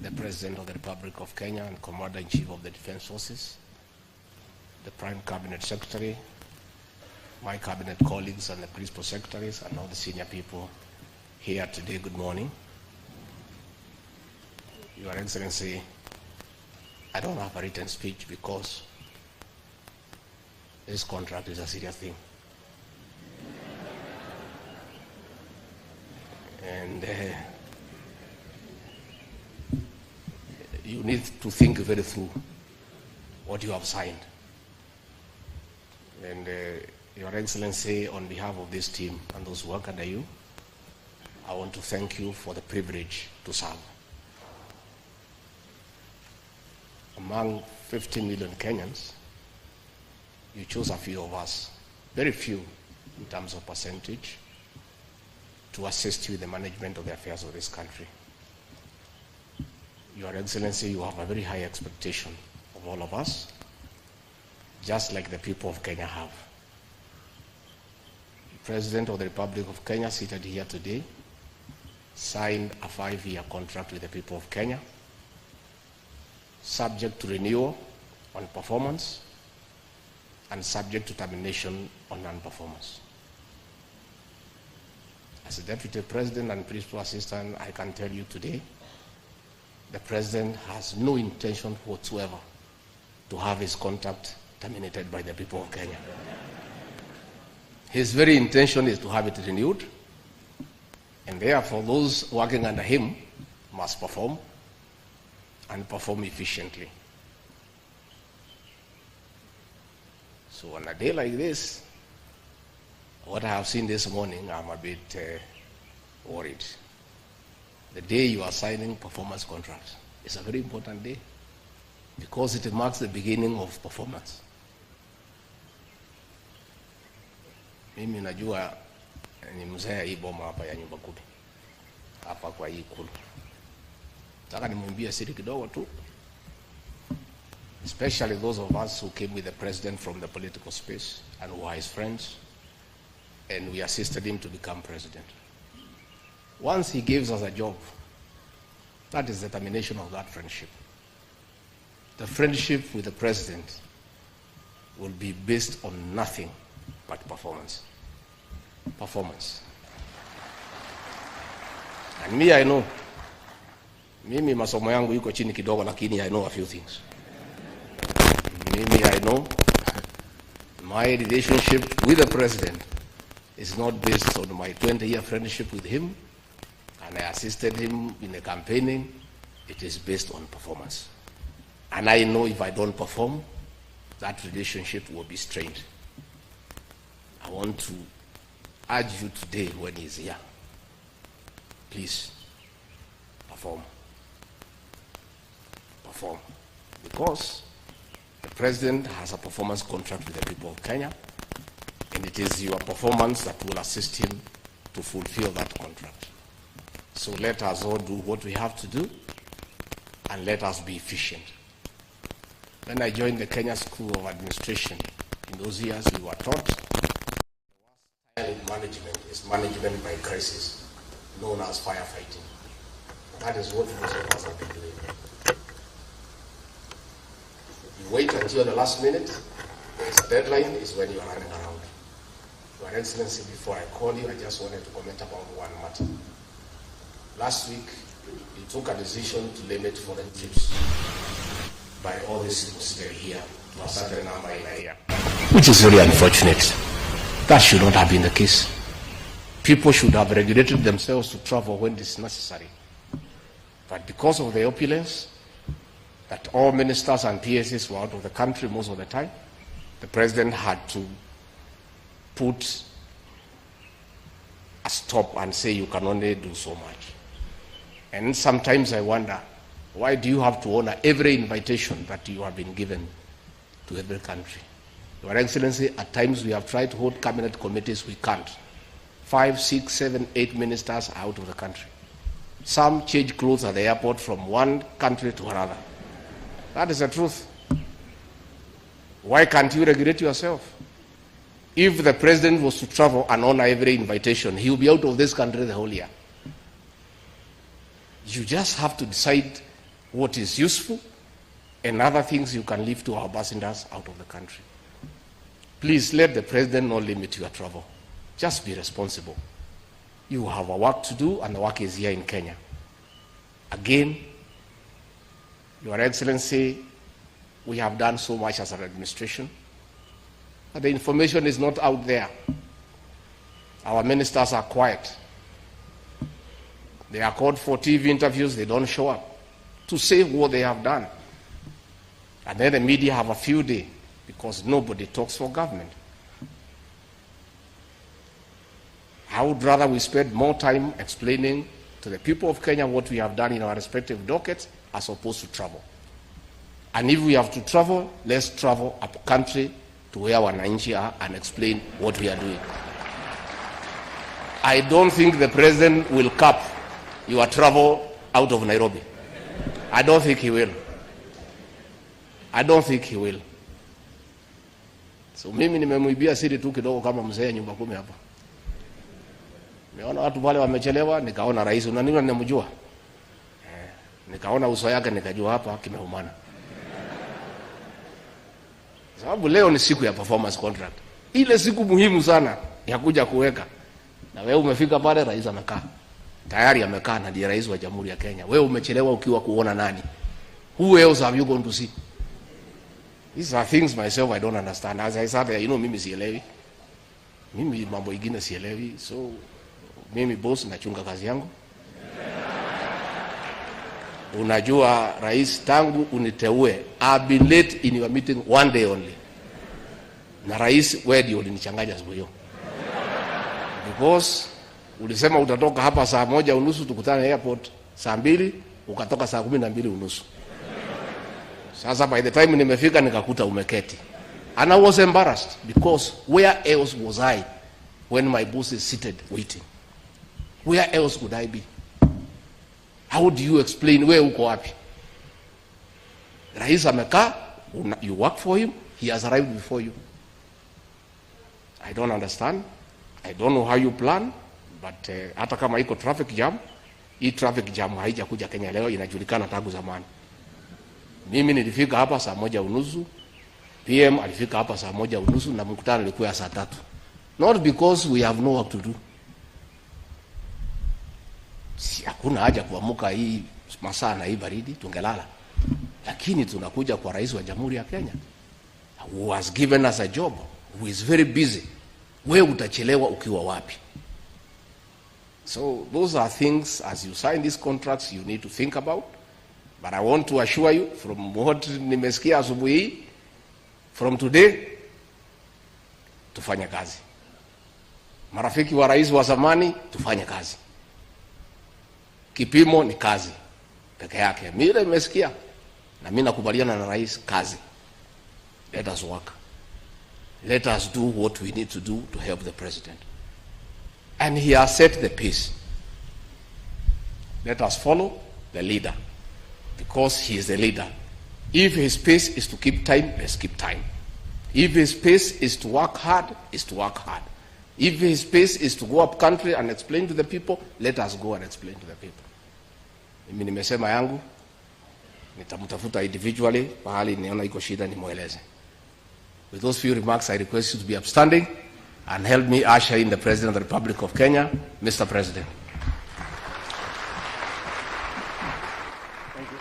the President of the Republic of Kenya and Commander-in-Chief of the Defense Forces, the Prime Cabinet Secretary, my cabinet colleagues and the principal secretaries and all the senior people here today, good morning. Your Excellency, I don't have a written speech because this contract is a serious thing. And you need to think very through what you have signed. And Your Excellency, on behalf of this team and those who work under you, I want to thank you for the privilege to serve. Among 50 million Kenyans, you chose a few of us, very few in terms of percentage, to assist you in the management of the affairs of this country. Your Excellency, you have a very high expectation of all of us, just like the people of Kenya have. The President of the Republic of Kenya, seated here today, signed a 5-year contract with the people of Kenya, subject to renewal on performance and subject to termination on non-performance. As a Deputy President and Principal Assistant, I can tell you today, the President has no intention whatsoever to have his contract terminated by the people of Kenya. His very intention is to have it renewed, and therefore those working under him must perform and perform efficiently. So on a day like this, what I have seen this morning, I'm a bit worried. The day you are signing performance contracts is a very important day because it marks the beginning of performance. Mimi najua ni mzee hii boma hapa ya nyumba kumi hapa kwa hii Ikulu. Nataka nimwambie siri kidogo tu, especially those of us who came with the President from the political space and who are his friends, and we assisted him to become President. Once he gives us a job, that is the termination of that friendship. The friendship with the President will be based on nothing but performance. Performance. And me, I know. Mimi masomo yangu yuko chini kidogo, lakini I know a few things. Mimi, I know my relationship with the President is not based on my 20-year friendship with him, and I assisted him in the campaigning. It is based on performance. And I know if I don't perform, that relationship will be strained. I want to urge you today when he's here, please perform. Perform. Because the President has a performance contract with the people of Kenya, and it is your performance that will assist him to fulfill that contract. So let us all do what we have to do, and let us be efficient. When I joined the Kenya School of Administration, in those years we were taught the worst style of management is management by crisis, known as firefighting. That is what most of us have been doing. You wait until the last minute, there's a deadline, is when you are running around. Your Excellency, before I call you, I just wanted to comment about one matter. Last week, you took a decision to limit foreign trips by all the citizens that are here to a certain number in a year, which is very unfortunate. That should not have been the case. People should have regulated themselves to travel when it is necessary. But because of the opulence, that all ministers and PSs were out of the country most of the time, the President had to put a stop and say you can only do so much. And sometimes I wonder, why do you have to honor every invitation that you have been given to every country? Your Excellency, at times we have tried to hold cabinet committees, we can't. 5, 6, 7, 8 ministers are out of the country. Some change clothes at the airport from one country to another. That is the truth. Why can't you regulate yourself? If the President was to travel and honor every invitation, he will be out of this country the whole year. You just have to decide what is useful, and other things you can leave to our ambassadors out of the country. Please let the president not limit your travel. Just be responsible. You have a work to do, and the work is here in Kenya. Again, Your Excellency, we have done so much as an administration, but the information is not out there. Our ministers are quiet. They are called for TV interviews, they don't show up to say what they have done. And then the media have a field day because nobody talks for government. I would rather we spend more time explaining to the people of Kenya what we have done in our respective dockets as opposed to travel. And if we have to travel, let's travel up country to where wananchi are and explain what we are doing. I don't think the president will cap your travel out of Nairobi. I don't think he will. I don't think he will. So mimi nimemwibia siri tu kidogo kama mzee nyumba 10 hapa. Nimeona watu wale wamechelewa, nikaona rais unanini ninamjua. Nikaona uso yake nikajua hapa kimeumana. Sababu leo ni siku ya performance contract. Ile siku muhimu sana ya kuja kuweka. Na wewe umefika pale rais anakaa. Tayari amekaa na ndiye rais wa Jamhuri ya Kenya. Wewe umechelewa ukiwa kuona nani? Who else have you gone to see? These are things myself I don't understand. As I said, mimi sielewi. Mimi mambo ingine sielewi. So mimi boss nachunga kazi yangu. Unajua rais tangu uniteue, I've been late in your meeting one day only. Na rais wewe ndio ulinichanganya siku hiyo. Because ulisema utatoka hapa saa 1:30 tukutane airport saa 2, ukatoka saa 12:30. Sasa by the time nimefika nikakuta umeketi. And I was embarrassed because where else was I when my boss is seated waiting? Where else would I be? How do you explain where uko wapi? Rais amekaa, you work for him, he has arrived before you. I don't understand. I don't know how you plan, but hata kama iko traffic jam, hii traffic jam haijakuja Kenya leo, inajulikana tangu zamani. Mimi nilifika hapa saa 1:30, PM alifika hapa saa 1:30 na mkutano ulikuwa saa 3. Not because we have no work to do. Si hakuna haja kuamuka hii masaa na hii baridi tungelala. Lakini tunakuja kwa rais wa Jamhuri ya Kenya who has given us a job, who is very busy. Wewe utachelewa ukiwa wapi? So those are things as you sign these contracts you need to think about. But I want to assure you from what nimesikia asubuhi, from today tufanye kazi. Marafiki wa rais wa zamani tufanye kazi. Kipimo ni kazi peke yake. Mimi nimesikia na mimi nakubaliana na rais, kazi. Let us work. Let us do what we need to do to help the president. And he has set the pace. Let us follow the leader because he is the leader. If his pace is to keep time, let's keep time. If his pace is to work hard, is to work hard. If his pace is to go up country and explain to the people, let us go and explain to the people. Mimi nimesema yangu, nitamtafuta individually, pahali niona iko shida nimueleze. With those few remarks, I request you to be upstanding and help me usher in the President of the Republic of Kenya, Mr. President. Thank you.